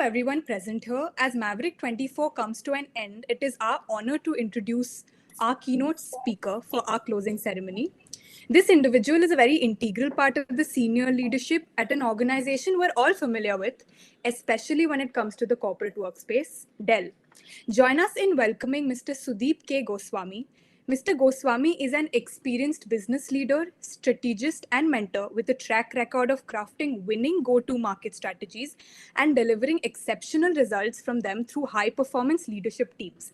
everyone present here. As Maverick 24 comes to an end, it is our honor to introduce our keynote speaker for our closing ceremony. This individual is a very integral part of the senior leadership at an organization we're all familiar with, especially when it comes to the corporate workspace, Dell. Join us in welcoming Mr. Sudeep K. Goswami. Mr. Goswami is an experienced business leader, strategist, and mentor with a track record of crafting winning go-to-market strategies and delivering exceptional results from them through high-performance leadership teams.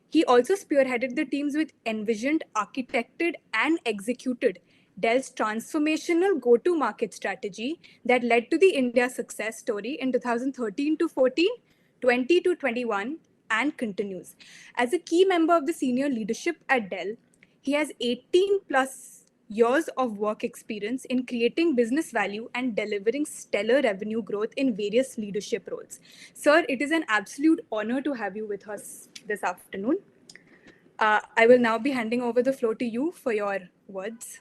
He also spearheaded the teams which envisioned, architected, and executed Dell's transformational go-to-market strategy that led to the India success story in 2013 to 14, 20 to 21, and continues. As a key member of the senior leadership at Dell, he has 18 plus years of work experience in creating business value and delivering stellar revenue growth in various leadership roles. Sir, it is an absolute honor to have you with us this afternoon. I will now be handing over the floor to you for your words.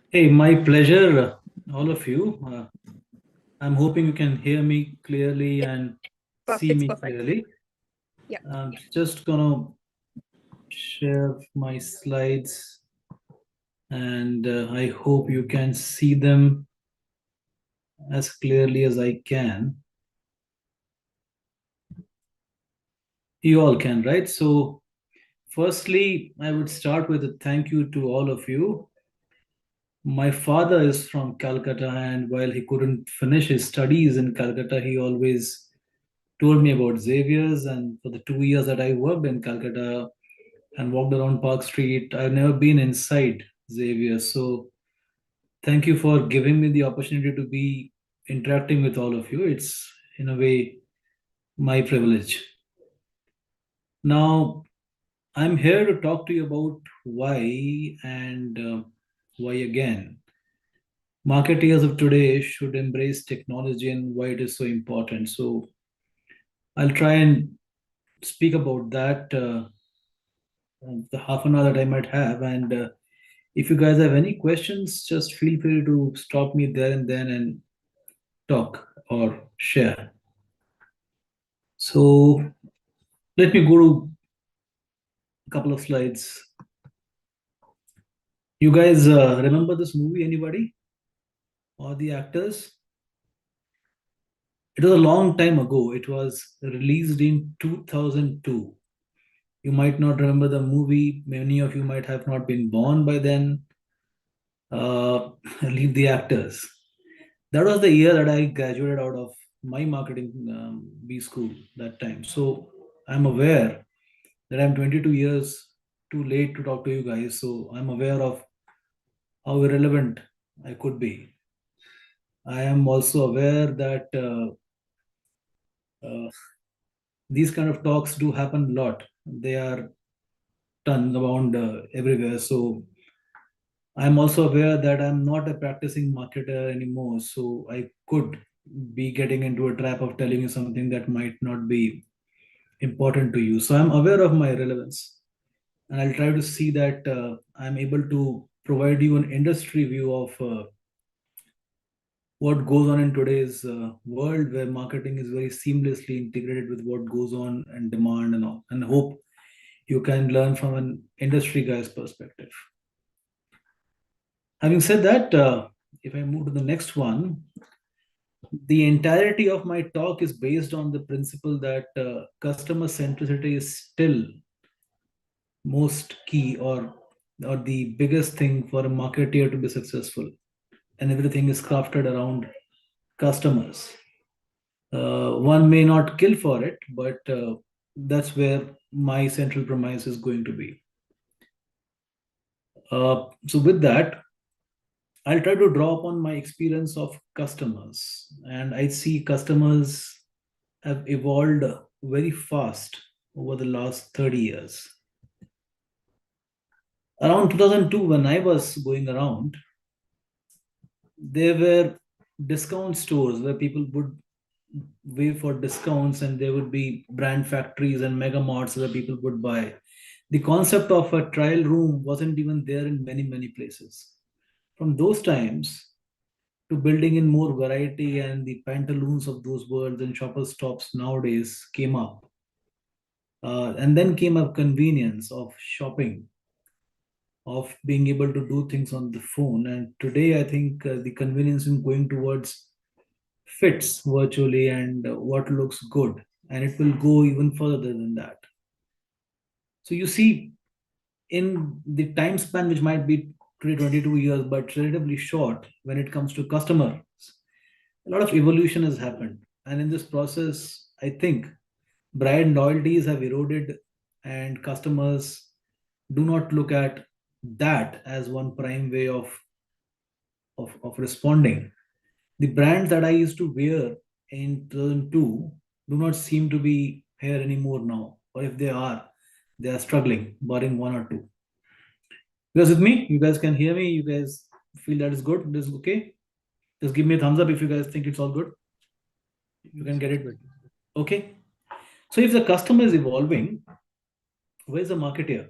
Hey, my pleasure, all of you. I'm hoping you can hear me clearly and see It's me perfect. clearly. Yeah. I'm just gonna share my slides, and I hope you can see them as clearly as I can. You all can, right? So, firstly, I would start with a thank you to all of you. My father is from Calcutta, and while he couldn't finish his studies in Calcutta, he always told me about Xavier's. And for the 2 years that I worked in Calcutta and walked around Park Street, I've never been inside Xavier's. So thank you for giving me the opportunity to be interacting with all of you. It's in a way my privilege. Now, I'm here to talk to you about why and why again. Marketeers of today should embrace technology and why it is so important. So I'll try and speak about that the half an hour that I might have. And if you guys have any questions, just feel free to stop me there and then and talk or share. So let me go to a couple of slides. You guys remember this movie, anybody? Or the actors? It was a long time ago. It was released in 2002. You might not remember the movie. Many of you might have not been born by then. Leave the actors. That was the year that I graduated out of my marketing B school that time. So I'm aware that I'm 22 years too late to talk to you guys. So I'm aware of how irrelevant I could be. I am also aware that these kind of talks do happen a lot. They are done around everywhere. So I'm also aware that I'm not a practicing marketer anymore. So I could be getting into a trap of telling you something that might not be important to you. So I'm aware of my relevance, and I'll try to see that I'm able to provide you an industry view of what goes on in today's world, where marketing is very seamlessly integrated with what goes on and demand and all. And hope you can learn from an industry guy's perspective. Having said that, if I move to the next one, the entirety of my talk is based on the principle that customer centricity is still most key or the biggest thing for a marketeer to be successful, and everything is crafted around customers. One may not kill for it, but that's where my central premise is going to be. So with that, I'll try to draw upon my experience of customers, and I see customers have evolved very fast over the last 30 years. Around 2002, when I was going around, there were discount stores where people would wait for discounts, and there would be brand factories and mega marts where people would buy. The concept of a trial room wasn't even there in many, many places. From those times, to building in more variety, and the pantaloons of those worlds and shopper stops nowadays came up. And then came up convenience of shopping, of being able to do things on the phone. And today, I think the convenience is going towards fits virtually and what looks good. And it will go even further than that. So you see, in the time span, which might be today 22 years, but relatively short when it comes to customers, a lot of evolution has happened. And in this process, I think brand loyalties have eroded, and customers do not look at that as one prime way of responding. The brands that I used to wear in 2002 do not seem to be here anymore now. Or if they are struggling, barring one or two. You guys with me? You guys can hear me? You guys feel that is good? This is okay? Just give me a thumbs up if you guys think it's all good. You can get it. Okay. So if the customer is evolving, where's the market here?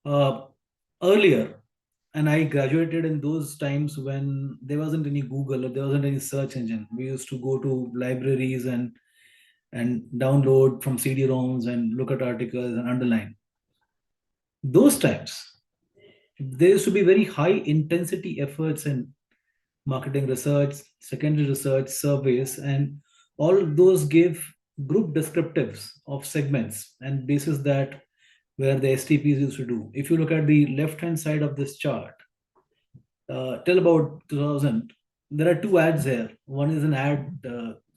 Uh, Earlier, and I graduated in those times when there wasn't any Google or there wasn't any search engine. We used to go to libraries and download from CD-ROMs and look at articles and underline. Those times, there used to be very high intensity efforts in marketing research, secondary research, surveys, and all of those give group descriptives of segments and basis that where the STPs used to do. If you look at the left hand side of this chart, till about 2000, there are two ads here. One is an ad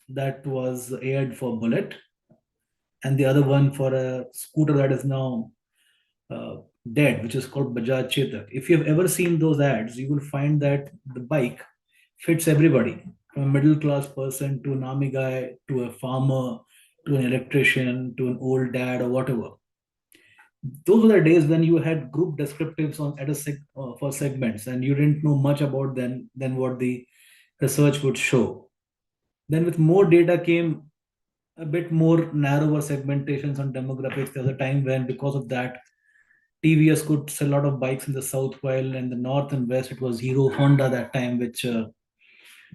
that was aired for Bullet, and the other one for a scooter that is now uh, dead, which is called Bajaj Chetak. If you have ever seen those ads, you will find that the bike fits everybody, from a middle class person to an army guy to a farmer to an electrician to an old dad or whatever. Those were the days when you had group descriptives on at for segments, and you didn't know much about them than what the research would show. Then, with more data came a bit more narrower segmentations on demographics. There was a time when, because of that, TVS could sell a lot of bikes in the south, while in the north and west it was Hero Honda that time, which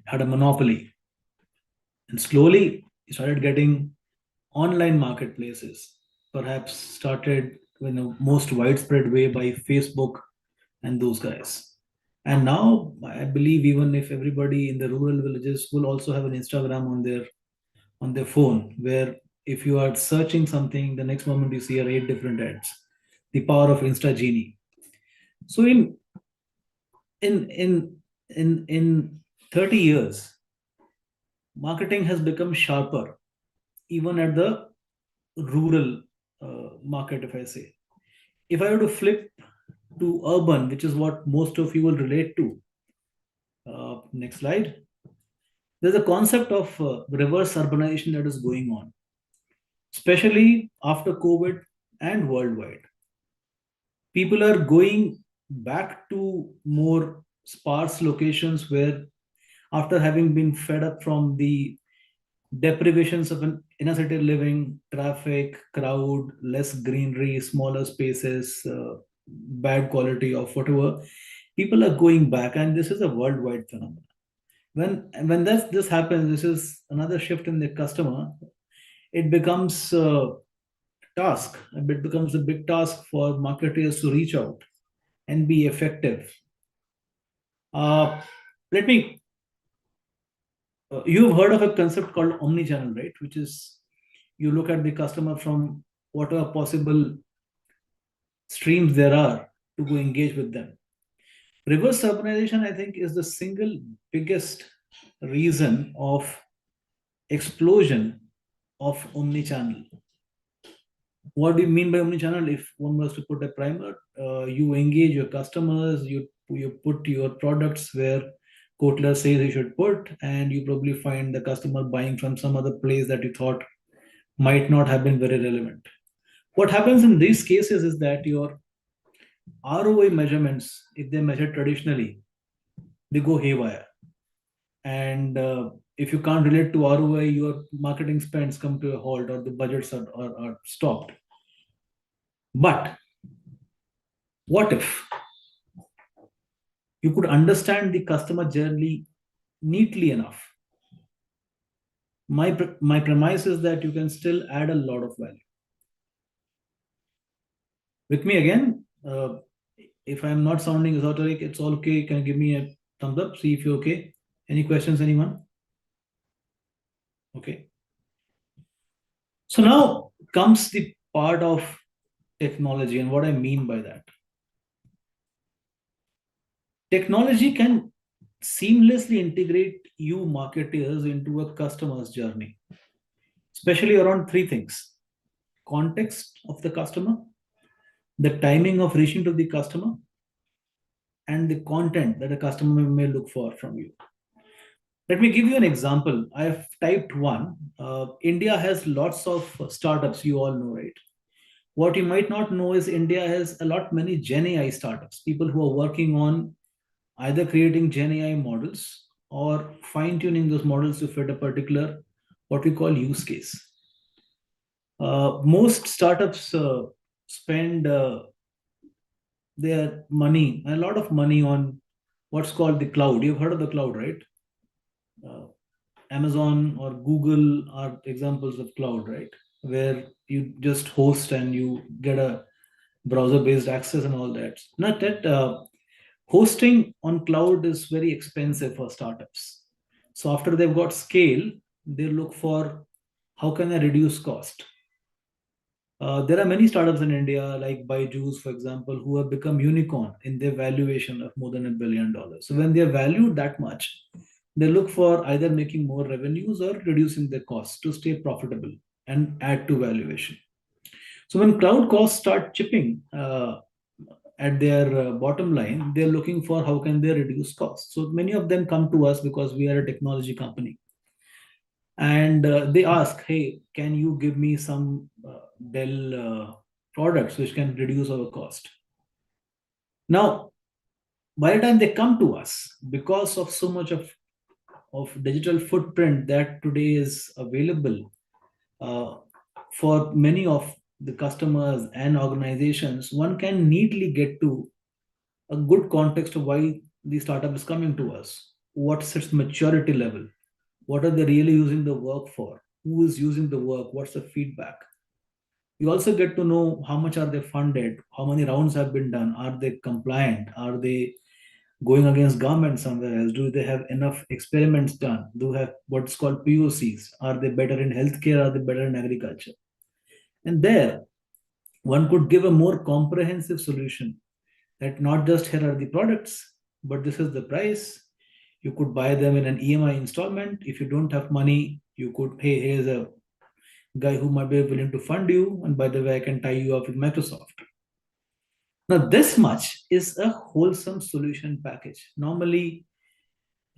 had a monopoly. And slowly, you started getting online marketplaces, perhaps started in the most widespread way by Facebook and those guys. And now I believe even if everybody in the rural villages will also have an Instagram on their phone, where if you are searching something, the next moment you see are 8 different ads. The power of Insta Genie. So in in in 30 years, marketing has become sharper, even at the rural market, if I say. If I were to flip to urban, which is what most of you will relate to, next slide, there's a concept of reverse urbanization that is going on, especially after COVID and worldwide. People are going back to more sparse locations where, after having been fed up from the deprivations of an inner city living, traffic, crowd, less greenery, smaller spaces, bad quality of whatever, people are going back, and this is a worldwide phenomenon. When this happens, this is another shift in the customer. It becomes a task. It becomes a big task for marketers to reach out and be effective. Uh, Let me. You've heard of a concept called omni-channel, right? Which is, you look at the customer from whatever possible streams there are to go engage with them. Reverse urbanization, I think, is the single biggest reason of explosion of omni-channel. What do you mean by omni-channel? If one was to put a primer, you engage your customers, you put your products where Kotler says you should put, and you probably find the customer buying from some other place that you thought might not have been very relevant. What happens in these cases is that your ROI measurements, if they measure traditionally, they go haywire. And if you can't relate to ROI, your marketing spends come to a halt, or the budgets are stopped. But what if You could understand the customer journey neatly enough. My premise is that you can still add a lot of value. With me again? If I'm not sounding esoteric, it's all okay. You can give me a thumbs up. See if you're okay. Any questions, anyone? Okay. So now comes the part of technology and what I mean by that. Technology can seamlessly integrate you marketers into a customer's journey, especially around three things: context of the customer, the timing of reaching to the customer, and the content that a customer may look for from you. Let me give you an example. I have typed one. India has lots of startups, you all know, right? What you might not know is India has a lot many Gen AI startups, people who are working on either creating Gen AI models or fine tuning those models to fit a particular what we call use case. Most startups spend their money, a lot of money on what's called the cloud. You've heard of the cloud, right? Uh, Amazon or Google are examples of cloud, right? Where you just host and you get a browser-based access and all that. Not that hosting on cloud is very expensive for startups. So after they've got scale, they look for how can I reduce cost. There are many startups in India, like Byju's, for example, who have become unicorn in their valuation of more than $1 billion. So when they are valued that much, they look for either making more revenues or reducing their costs to stay profitable and add to valuation. So when cloud costs start chipping at their bottom line, they're looking for how can they reduce costs. So many of them come to us because we are a technology company, and they ask, "Hey, can you give me some Dell products which can reduce our cost?" Now, by the time they come to us, because of so much of digital footprint that today is available uh, for many of the customers and organizations, one can neatly get to a good context of why the startup is coming to us. What's its maturity level? What are they really using the work for? Who is using the work? What's the feedback? You also get to know how much are they funded, how many rounds have been done, are they compliant, are they going against government somewhere else, do they have enough experiments done, do have what's called POCs, are they better in healthcare, are they better in agriculture? And there one could give a more comprehensive solution, that not just here are the products, but this is the price. You could buy them in an EMI installment. If you don't have money, you could, hey, here's a guy who might be willing to fund you. And by the way, I can tie you up with Microsoft. Now, this much is a wholesome solution package. Normally,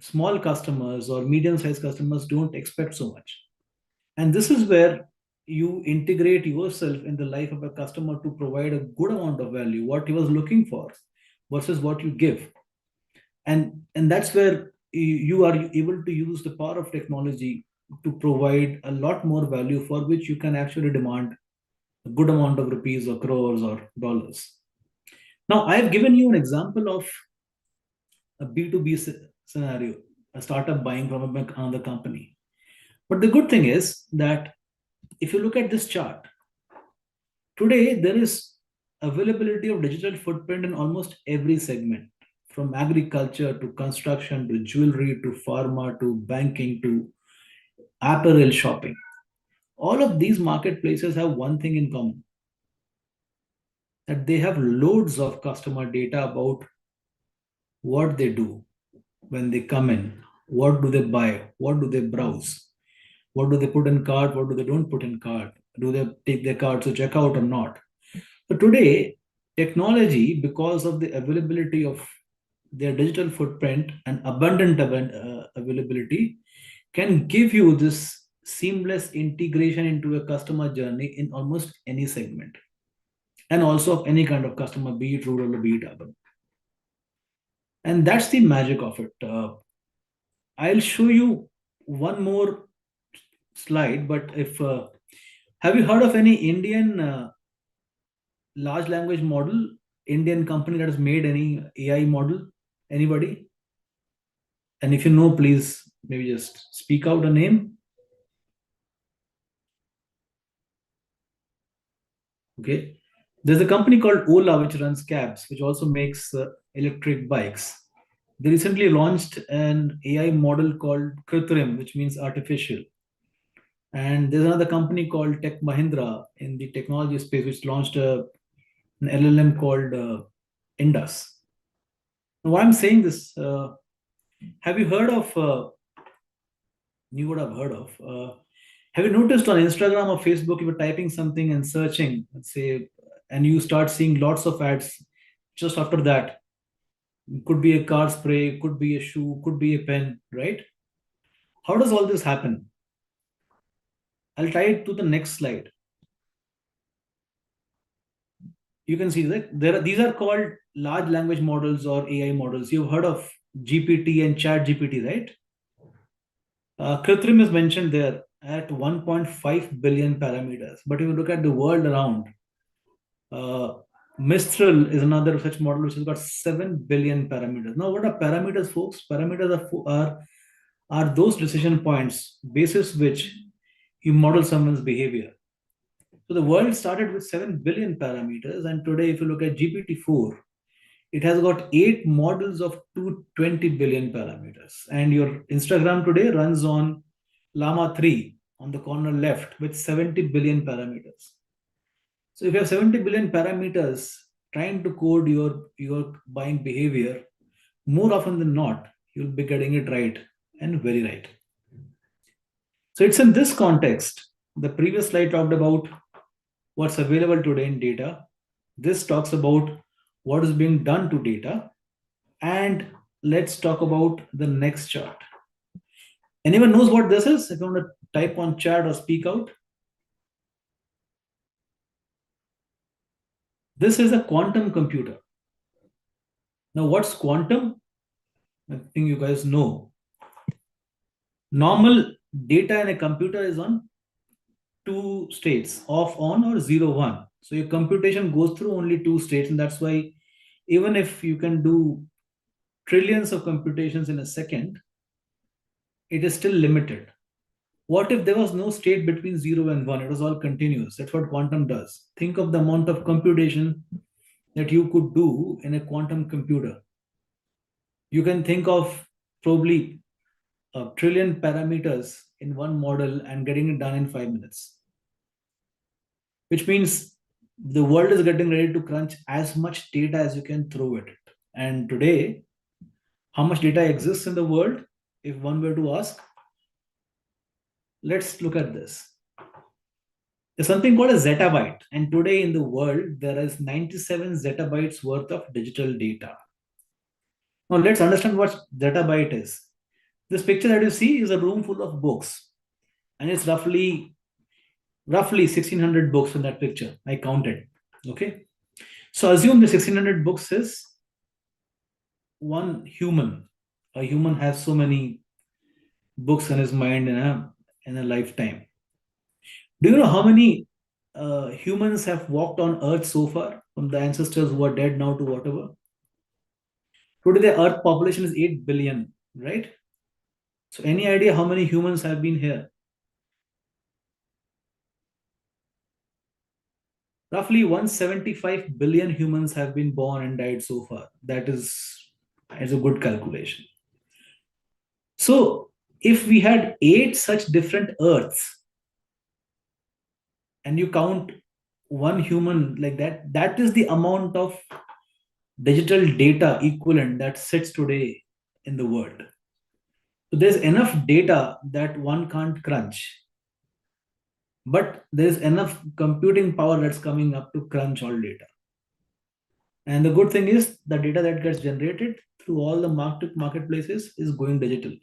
small customers or medium sized customers don't expect so much. And this is where you integrate yourself in the life of a customer to provide a good amount of value, what he was looking for versus what you give. And that's where you are able to use the power of technology to provide a lot more value for which you can actually demand a good amount of rupees or crores or dollars. Now, I have given you an example of a B2B scenario, a startup buying from another company. But the good thing is that if you look at this chart, today there is availability of digital footprint in almost every segment, from agriculture to construction to jewelry to pharma to banking to apparel shopping. All of these marketplaces have one thing in common, that they have loads of customer data about what they do when they come in, what do they buy, what do they browse, what do they put in cart, what do they don't put in cart, do they take their card to check out or not. So today, technology, because of the availability of their digital footprint and abundant availability, can give you this seamless integration into a customer journey in almost any segment, and also of any kind of customer, be it rural or be it urban. And that's the magic of it. I'll show you one more slide, but if have you heard of any Indian large language model, Indian company that has made any AI model? Anybody? And if you know, please maybe just speak out a name. Okay. There's a company called Ola which runs cabs, which also makes electric bikes. They recently launched an AI model called Kritrim, which means artificial. And there's another company called Tech Mahindra in the technology space, which launched an LLM called Indus. Now, why I'm saying this, have you heard of, you would have heard of, have you noticed on Instagram or Facebook, you were typing something and searching, let's say, and you start seeing lots of ads just after that? Could be a car spray, could be a shoe, could be a pen, right? How does all this happen? I'll tie it to the next slide. You can see that these are called large language models or AI models. You've heard of GPT and Chat GPT, right? Kritrim is mentioned there at 1.5 billion parameters. But if you look at the world around, uh, Mistral is another such model which has got 7 billion parameters. Now, what are parameters, folks? Parameters are those decision points basis which you model someone's behavior. So the world started with 7 billion parameters, and today, if you look at GPT-4, it has got 8 models of 220 billion parameters. And your Instagram today runs on Llama 3 on the corner left with 70 billion parameters. So if you have 70 billion parameters trying to code your buying behavior, more often than not, you'll be getting it right and very right. So it's in this context. The previous slide talked about what's available today in data. This talks about what is being done to data. And let's talk about the next chart. Anyone knows what this is? If you want to type on chat or speak out. This is a quantum computer. Now, what's quantum? I think you guys know. Normal data in a computer is on two states, off, on, or 0, 1. So your computation goes through only two states, and that's why even if you can do trillions of computations in a second, it is still limited. What if there was no state between 0 and 1? It was all continuous. That's what quantum does. Think of the amount of computation that you could do in a quantum computer. You can think of probably a trillion parameters in one model and getting it done in 5 minutes, which means the world is getting ready to crunch as much data as you can throw at it. And today, how much data exists in the world? If one were to ask, let's look at this. There's something called a zettabyte, and today in the world there is 97 zettabytes worth of digital data. Now let's understand what zettabyte is. This picture that you see is a room full of books, and it's roughly 1600 books in that picture. I counted. Okay, so assume the 1600 books is one human. A human has so many books in his mind in a lifetime. Do you know how many humans have walked on Earth so far, from the ancestors who are dead now to whatever? Today, the Earth population is 8 billion, right? So, any idea how many humans have been here? Roughly 175 billion humans have been born and died so far. That is a good calculation. So, if we had 8 such different Earths, and you count one human like that, that is the amount of digital data equivalent that sits today in the world. So there's enough data that one can't crunch, but there's enough computing power that's coming up to crunch all data. And the good thing is the data that gets generated through all the marketplaces is going digital.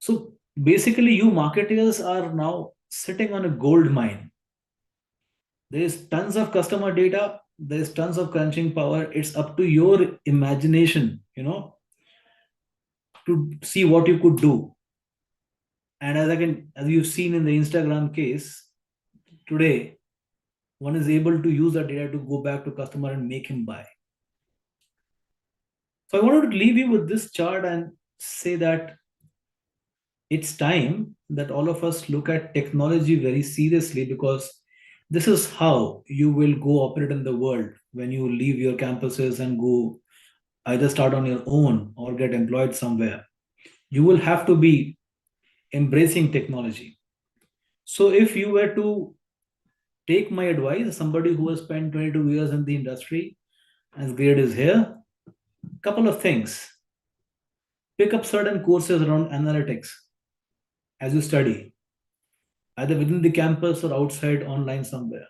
So basically, you marketers are now sitting on a gold mine. There is tons of customer data, there's tons of crunching power. It's up to your imagination, to see what you could do. And as you've seen in the Instagram case, today, one is able to use that data to go back to customer and make him buy. So I wanted to leave you with this chart and say that it's time that all of us look at technology very seriously, because this is how you will go operate in the world when you leave your campuses and go either start on your own or get employed somewhere. You will have to be embracing technology. So if you were to take my advice, somebody who has spent 22 years in the industry, as great is here, couple of things. Pick up certain courses around analytics as you study, either within the campus or outside online somewhere.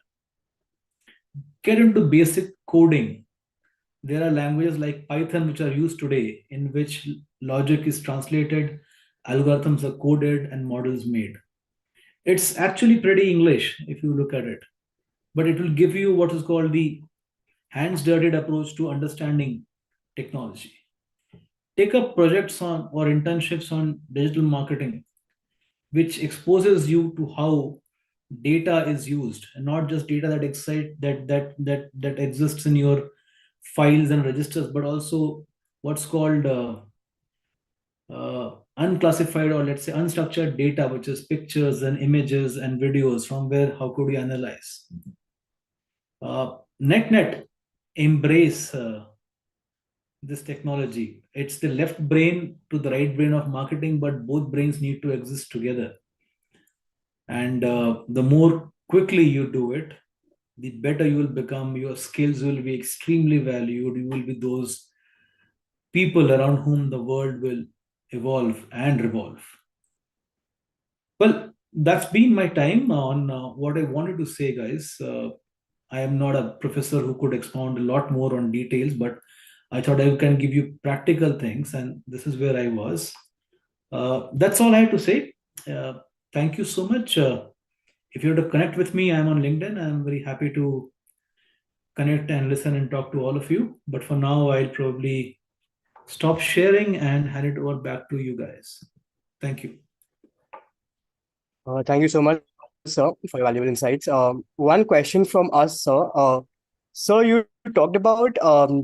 Get into basic coding. There are languages like Python which are used today, in which logic is translated, algorithms are coded, and models made. It's actually pretty English if you look at it, but it will give you what is called the hands dirty approach to understanding technology. Take up projects on or internships on digital marketing, which exposes you to how data is used, and not just data that excite that exists in your files and registers, but also what's called unclassified, or let's say unstructured data, which is pictures and images and videos, from where how could you analyze. Net embrace this technology. It's the left brain to the right brain of marketing, but both brains need to exist together. And the more quickly you do it, the better you will become. Your skills will be extremely valued. You will be those people around whom the world will evolve and revolve. Well, that's been my time on what I wanted to say, guys. I am not a professor who could expound a lot more on details, but I thought I can give you practical things, and this is where I was. That's all I have to say. Uh, Thank you so much. If you have to connect with me, I'm on LinkedIn. I'm very happy to connect and listen and talk to all of you. But for now, I'll probably stop sharing and hand it over back to you guys. Thank you. Thank you so much, sir, for your valuable insights. One question from us, sir. Sir, you talked about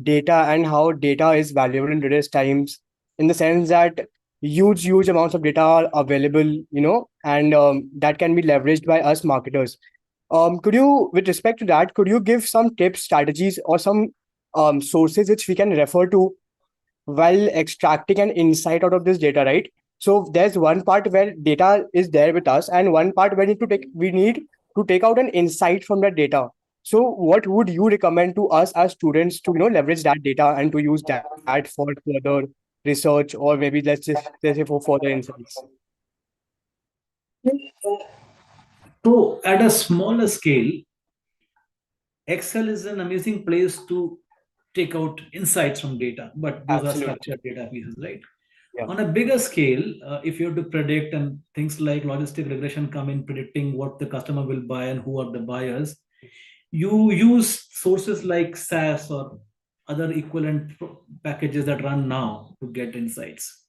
data and how data is valuable in today's times, in the sense that huge amounts of data are available, and that can be leveraged by us marketers. Could you, with respect to that, could you give some tips, strategies, or some sources which we can refer to while extracting an insight out of this data, right? So there's one part where data is there with us, and one part where we need to take out an insight from that data. So what would you recommend to us as students to leverage that data and to use that for further research, or maybe let's say for further insights? So, at a smaller scale, Excel is an amazing place to take out insights from data, but those are Absolutely. structured data pieces, right? Yeah. On a bigger scale, if you have to predict, and things like logistic regression come in, predicting what the customer will buy and who are the buyers, you use sources like SAS or other equivalent packages that run now to get insights.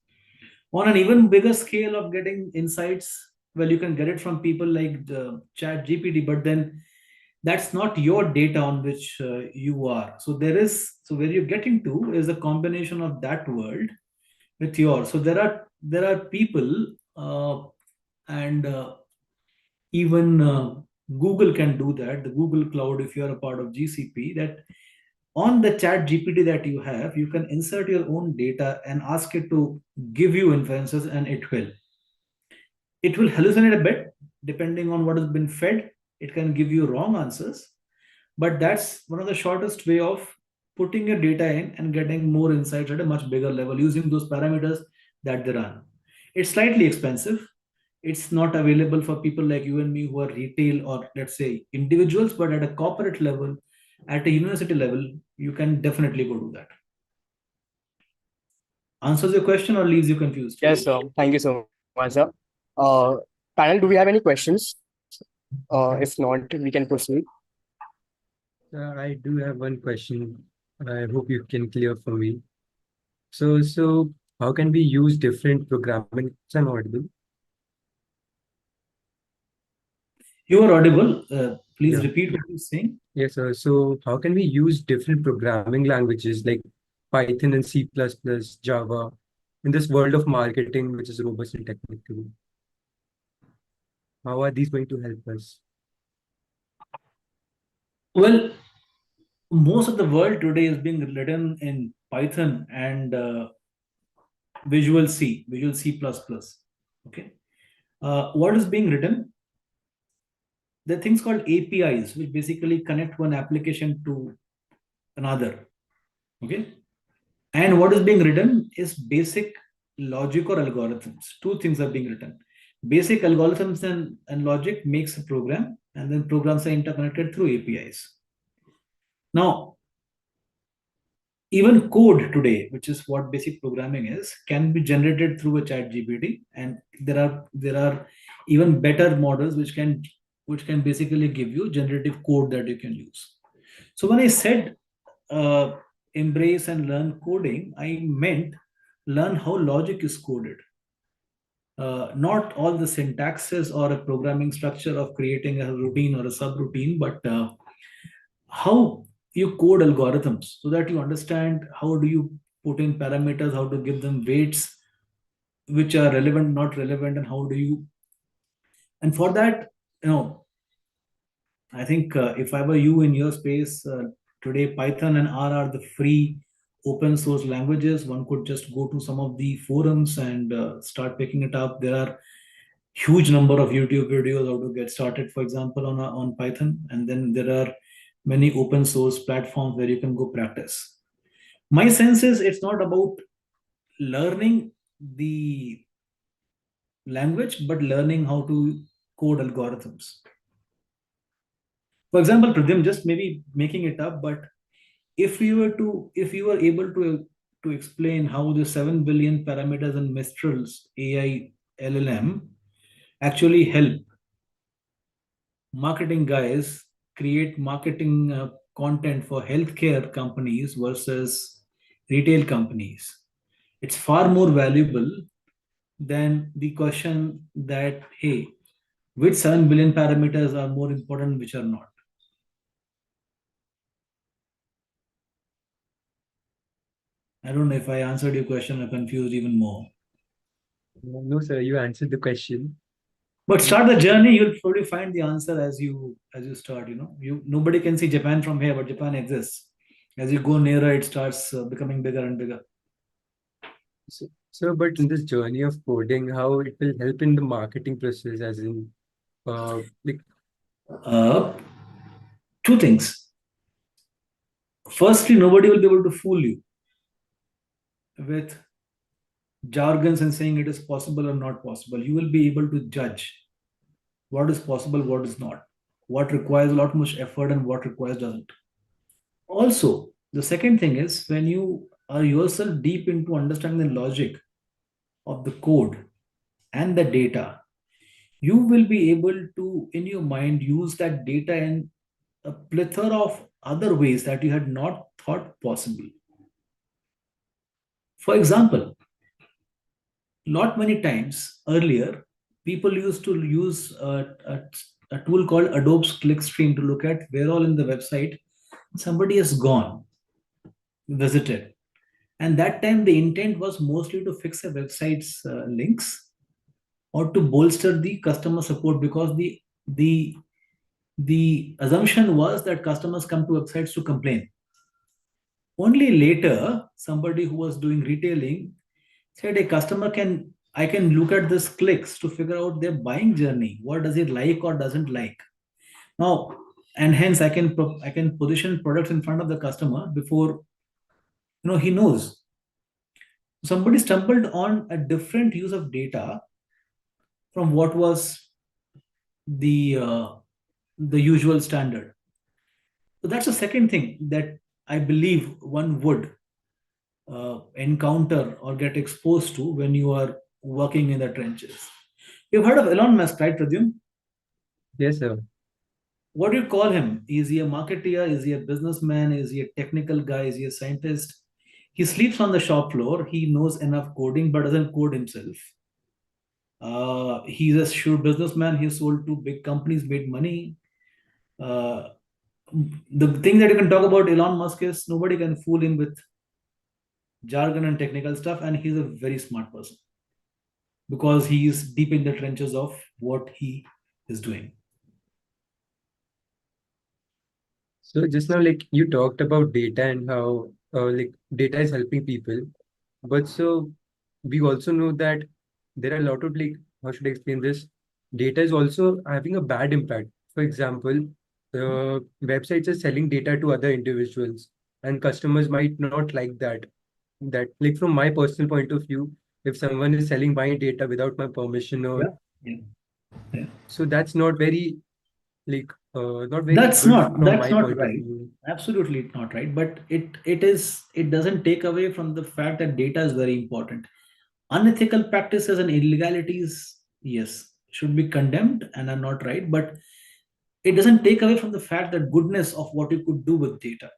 On an even bigger scale of getting insights, well, you can get it from people like the Chat GPT, but then that's not your data on which you are. So where you're getting to is a combination of that world with yours. So there are people, and even Google can do that. The Google Cloud, if you are a part of GCP, that on the Chat GPT that you have, you can insert your own data and ask it to give you inferences, and it will hallucinate a bit depending on what has been fed. It can give you wrong answers, but that's one of the shortest way of putting your data in and getting more insights at a much bigger level using those parameters that they run. It's slightly expensive. It's not available for people like you and me who are retail, or let's say individuals, but at a corporate level, at a university level, you can definitely go do that. Answers your question or leaves you confused? Yes, sir. Thank you so much, sir. Uh, Panel, do we have any questions? If not, we can proceed. I do have one question. I hope you can clear for me. So how can we use different programming? Yes, I'm audible. You are audible. Please Yeah. repeat what you're saying. Yes, sir. So how can we use different programming languages? Like Python and C++, Java, in this world of marketing, which is robust and technical? How are these going to help us? Well, most of the world today is being written in Python and Visual C++. Okay. What is being written? There are things called APIs, which basically connect one application to another. Okay. And what is being written is basic logic or algorithms. Two things are being written. Basic algorithms and logic makes a program, and then programs are interconnected through APIs. Now, even code today, which is what basic programming is, can be generated through a chat GPT, and there are even better models which can basically give you generative code that you can use. So when I said embrace and learn coding, I meant learn how logic is coded. Not all the syntaxes or a programming structure of creating a routine or a subroutine, but how you code algorithms so that you understand how do you put in parameters, how to give them weights which are relevant, not relevant, and how do you. And for that, I think if I were you in your space today, Python and R are the free open source languages. One could just go to some of the forums and start picking it up. There are huge number of YouTube videos how to get started, for example, on Python, and then there are many open source platforms where you can go practice. My sense is it's not about learning the language, but learning how to code algorithms. For example, Pradyum, just maybe making it up, but if you were able to explain how the 7 billion parameters in Mistral's AI LLM actually help marketing guys create marketing content for healthcare companies versus retail companies, it's far more valuable than the question that, hey, which 7 billion parameters are more important, which are not. I don't know if I answered your question or confused even more. No, sir, you answered the question. But start the journey, you'll probably find the answer as you start. Nobody can see Japan from here, but Japan exists. As you go nearer, it starts becoming bigger and bigger. So, but in this journey of coding, how it will help in the marketing process, as in, like, Uh, Two things. Firstly, nobody will be able to fool you with jargons and saying it is possible or not possible. You will be able to judge what is possible, what is not, what requires a lot much effort and what requires doesn't. Also, the second thing is when you are yourself deep into understanding the logic of the code and the data, you will be able to, in your mind, use that data in a plethora of other ways that you had not thought possible. For example, not many times earlier, people used to use a tool called Adobe's Clickstream to look at where all in the website somebody has gone, visited. And that time, the intent was mostly to fix a website's links or to bolster the customer support because the assumption was that customers come to websites to complain. Only later, somebody who was doing retailing said a customer I can look at this clicks to figure out their buying journey. What does it like or doesn't like? Now, and hence I can position products in front of the customer before he knows. Somebody stumbled on a different use of data from what was the usual standard. So that's the second thing that I believe one would encounter or get exposed to when you are working in the trenches. You've heard of Elon Musk, right, Pradyum? yes, sir. What do you call him? Is he a marketeer? Is he a businessman? Is he a technical guy? Is he a scientist? He sleeps on the shop floor. He knows enough coding, but doesn't code himself. He's a shrewd businessman. He sold to big companies, made money. The thing that you can talk about Elon Musk is nobody can fool him with jargon and technical stuff, and he's a very smart person because he is deep in the trenches of what he is doing. So just now, like you talked about data and how like data is helping people, but so we also know that there are a lot of like how should I explain this? Data is also having a bad impact. For example, websites are selling data to other individuals, and customers might not like that. That like from my personal point of view, if someone is selling my data without my permission or Yeah. Yeah. Yeah. so that's not very like not very That's good not from that's my not point of right. view. Absolutely not right. But it doesn't take away from the fact that data is very important. Unethical practices and illegalities, yes, should be condemned and are not right, but it doesn't take away from the fact that goodness of what you could do with data.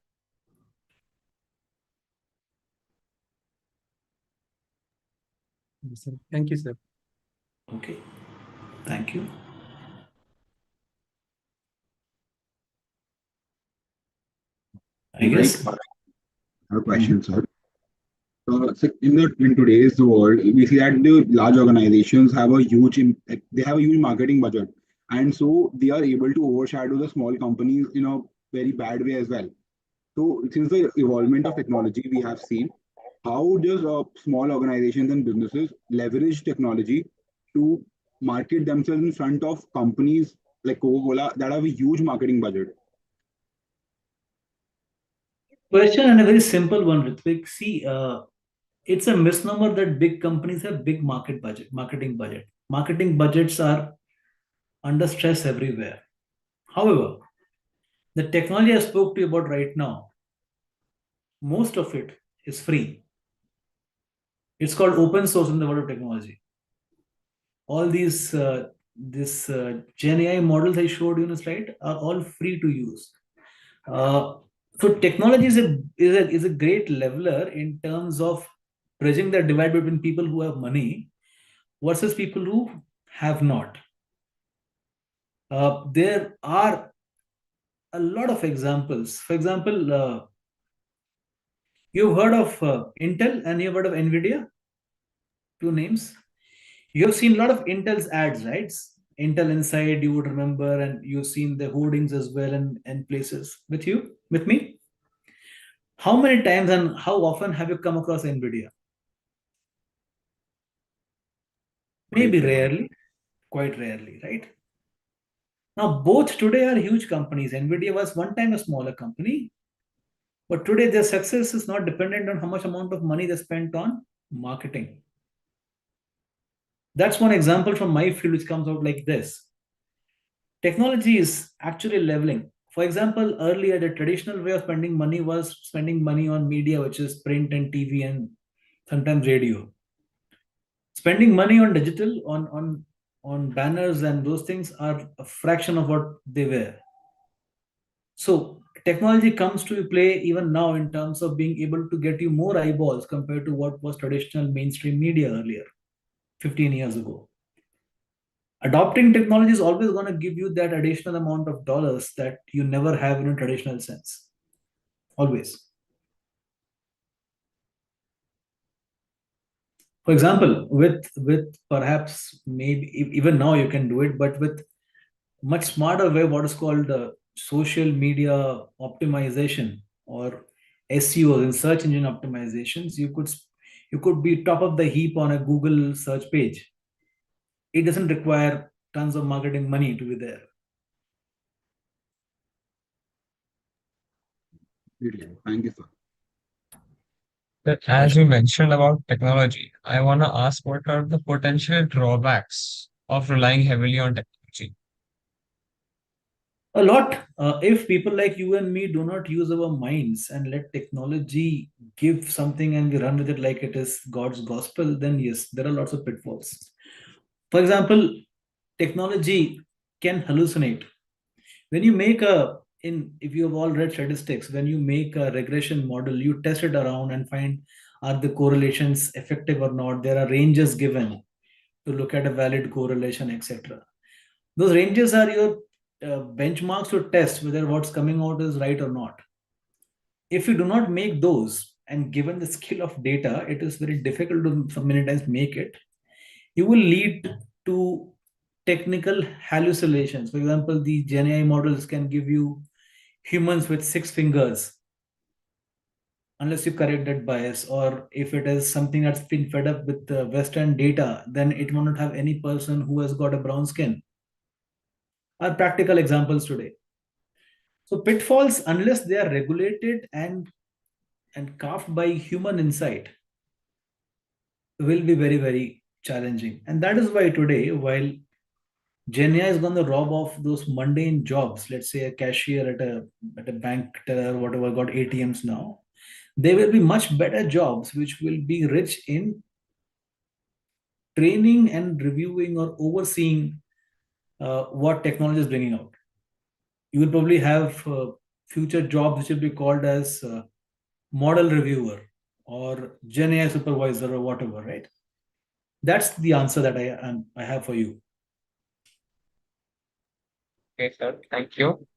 Yes, sir. Thank you, sir. Okay. Thank you. I Right. guess. A question, sir. So in today's world, we see that the large organizations have a like, they have a huge marketing budget, and so they are able to overshadow the small companies in a very bad way as well. So since the evolvement of technology, we have seen how does small organizations and businesses leverage technology to market themselves in front of companies like Coca-Cola that have a huge marketing budget. Question, and a very simple one, Ritvik. See, it's a misnomer that big companies have big marketing budget. Marketing budgets are under stress everywhere. However, the technology I spoke to you about right now, most of it is free. It's called open source in the world of technology. All these this Gen AI models I showed you in the slide are all free to use. Uh, so technology is a great leveler in terms of bridging the divide between people who have money versus people who have not. There are a lot of examples. For example, you've heard of Intel and you've heard of Nvidia, two names. You've seen a lot of Intel's ads, right? Intel Inside, you would remember, and you've seen the hoardings as well and places with me. How many times and how often have you come across Nvidia? Maybe rarely, quite rarely, right? Now, both today are huge companies. Nvidia was one time a smaller company, but today their success is not dependent on how much amount of money they spent on marketing. That's one example from my field which comes out like this. Technology is actually leveling. For example, earlier the traditional way of spending money was spending money on media, which is print and TV and sometimes radio. Spending money on digital, on banners and those things are a fraction of what they were. So technology comes to play even now in terms of being able to get you more eyeballs compared to what was traditional mainstream media earlier, 15 years ago. Adopting technology is always going to give you that additional amount of dollars that you never have in a traditional sense. Always. For example, with perhaps maybe even now you can do it, but with much smarter way, what is called social media optimization or SEO in search engine optimizations, you could be top of the heap on a Google search page. It doesn't require tons of marketing money to be there. Thank you, sir. That as you mentioned about technology, I want to ask what are the potential drawbacks of relying heavily on technology? A lot. If people like you and me do not use our minds and let technology give something and we run with it like it is God's gospel, then yes, there are lots of pitfalls. For example, technology can hallucinate. When you make a in if you have all read statistics, when you make a regression model, you test it around and find are the correlations effective or not. There are ranges given to look at a valid correlation, etc. Those ranges are your benchmarks to test whether what's coming out is right or not. If you do not make those, and given the skill of data, it is very difficult to so many times make it. You will lead to technical hallucinations. For example, the Gen AI models can give you humans with 6 fingers unless you correct that bias, or if it is something that's been fed up with the Western data, then it will not have any person who has got a brown skin. Are practical examples today. So pitfalls, unless they are regulated and carved by human insight, will be very, very challenging. And that is why today, while Gen AI is going to rob off those mundane jobs, let's say a cashier at a bank teller, whatever, got ATMs now, there will be much better jobs which will be rich in training and reviewing or overseeing what technology is bringing out. You will probably have future jobs which will be called as model reviewer or Gen AI supervisor or whatever, right? That's the answer that I have for you. Okay, sir. Thank you.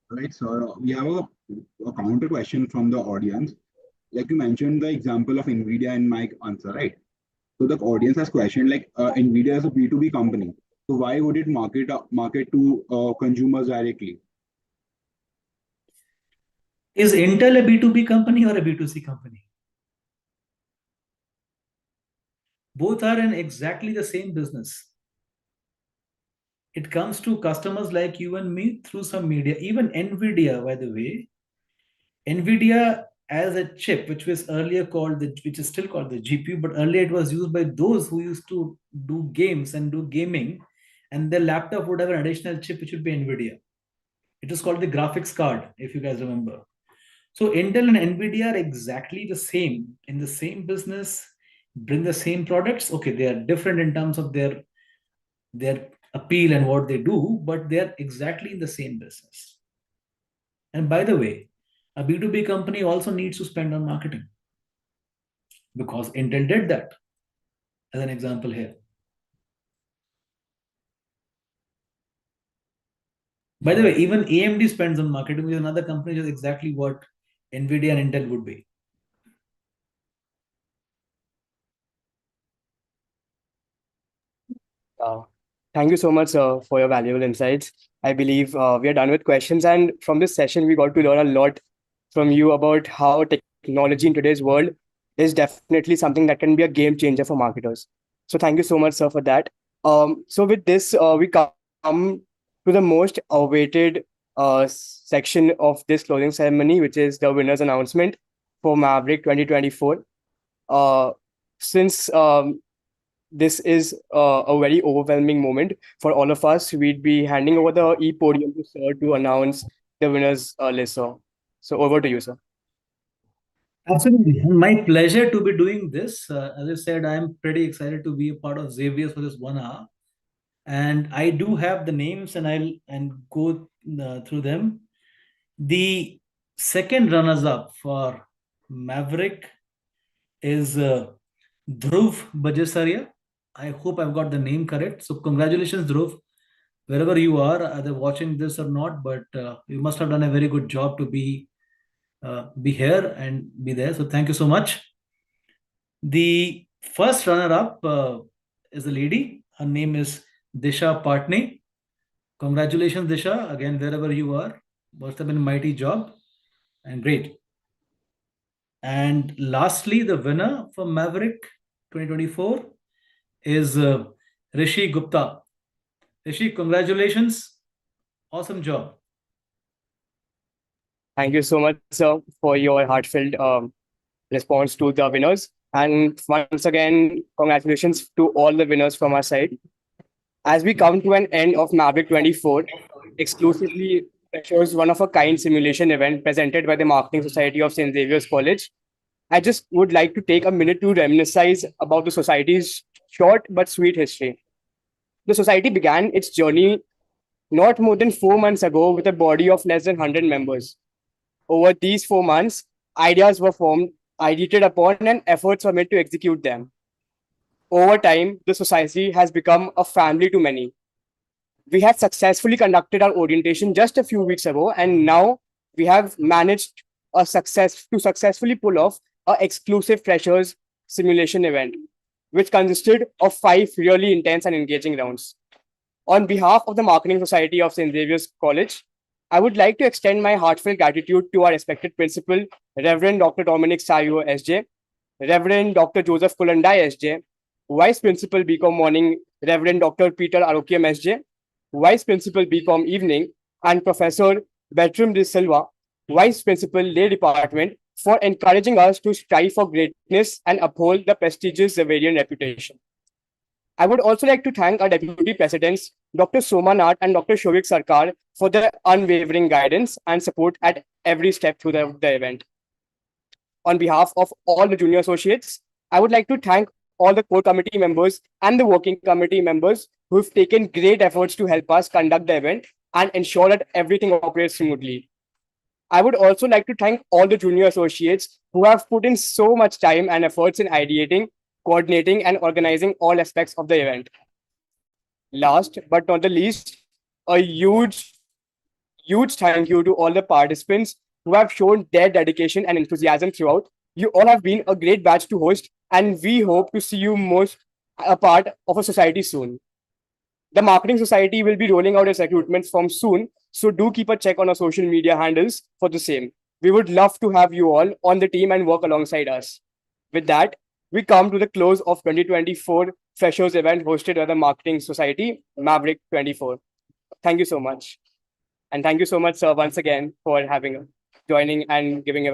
Right, so we have a counter question from the audience. Like you mentioned the example of Nvidia in my answer, right? So the audience has questioned like Nvidia is a B2B company. So why would it market to consumers directly? Is Intel a B2B company or a B2C company? Both are in exactly the same business. It comes to customers like you and me through some media. Even Nvidia, by the way, Nvidia as a chip, which was earlier called which is still called the GPU, but earlier it was used by those who used to do games and do gaming, and their laptop would have an additional chip which would be Nvidia. It is called the graphics card, if you guys remember. So Intel and Nvidia are exactly the same in the same business, bring the same products. Okay, they are different in terms of their appeal and what they do, but they are exactly in the same business. And by the way, a B2B company also needs to spend on marketing because Intel did that as an example here. By the way, even AMD spends on marketing, which is another company, which is exactly what Nvidia and Intel would be. Uh, Thank you so much for your valuable insights. I believe we are done with questions. And from this session, we got to learn a lot from you about how technology in today's world is definitely something that can be a game changer for marketers. So thank you so much, sir, for that. So with this, we come to the most awaited section of this closing ceremony, which is the winners announcement for Maverick 2024. Since this is a very overwhelming moment for all of us, we'd be handing over the e-podium to sir to announce the winners list, sir. So over to you, sir. Absolutely. My pleasure to be doing this. As I said, I'm pretty excited to be a part of Xavier's for this 1 hour. And I do have the names and I'll go through them. The second runners up for Maverick is Dhruv Bajasaria. I hope I've got the name correct. So congratulations, Dhruv, wherever you are, either watching this or not, but you must have done a very good job to be here and be there. So thank you so much. The first runner-up is a lady. Her name is Disha Patni. Congratulations, Disha. Again, wherever you are, must have been a mighty job and great. And lastly, the winner for Maverick 2024 is Rishi Gupta. Rishi, congratulations. Awesome job. Thank you so much, sir, for your heartfelt response to the winners. And once again, congratulations to all the winners from our side. As we come to an end of Maverick 24, exclusively features one of a kind simulation event presented by the Marketing Society of St. Xavier's College. I just would like to take a minute to reminisce about the society's short but sweet history. The society began its journey not more than 4 months ago with a body of less than 100 members. Over these 4 months, ideas were formed, ideated upon, and efforts were made to execute them. Over time, the society has become a family to many. We had successfully conducted our orientation just a few weeks ago, and now we have managed to successfully pull off a exclusive freshers simulation event, which consisted of 5 really intense and engaging rounds. On behalf of the Marketing Society of St. Xavier's College, I would like to extend my heartfelt gratitude to our respected principal, Reverend Dr. Dominic Sayo, SJ, Reverend Dr. Joseph Kulandai, SJ, Vice Principal BCom Morning, Reverend Dr. Peter Arokiam, SJ, Vice Principal BCom Evening, and Professor Bertram de Silva, Vice Principal Lay Department, for encouraging us to strive for greatness and uphold the prestigious Xaverian reputation. I would also like to thank our Deputy Presidents, Dr. Somanath and Dr. Shovik Sarkar, for their unwavering guidance and support at every step through the event. On behalf of all the junior associates, I would like to thank all the core committee members and the working committee members who have taken great efforts to help us conduct the event and ensure that everything operates smoothly. I would also like to thank all the junior associates who have put in so much time and efforts in ideating, coordinating, and organizing all aspects of the event. Last but not the least, a huge thank you to all the participants who have shown their dedication and enthusiasm throughout. You all have been a great batch to host, and we hope to see you most a part of a society soon. The Marketing Society will be rolling out its recruitment form soon, so do keep a check on our social media handles for the same. We would love to have you all on the team and work alongside us. With that, we come to the close of 2024 Freshers event hosted by the Marketing Society, Maverick 24. Thank you so much. And thank you so much, sir, once again for joining and giving a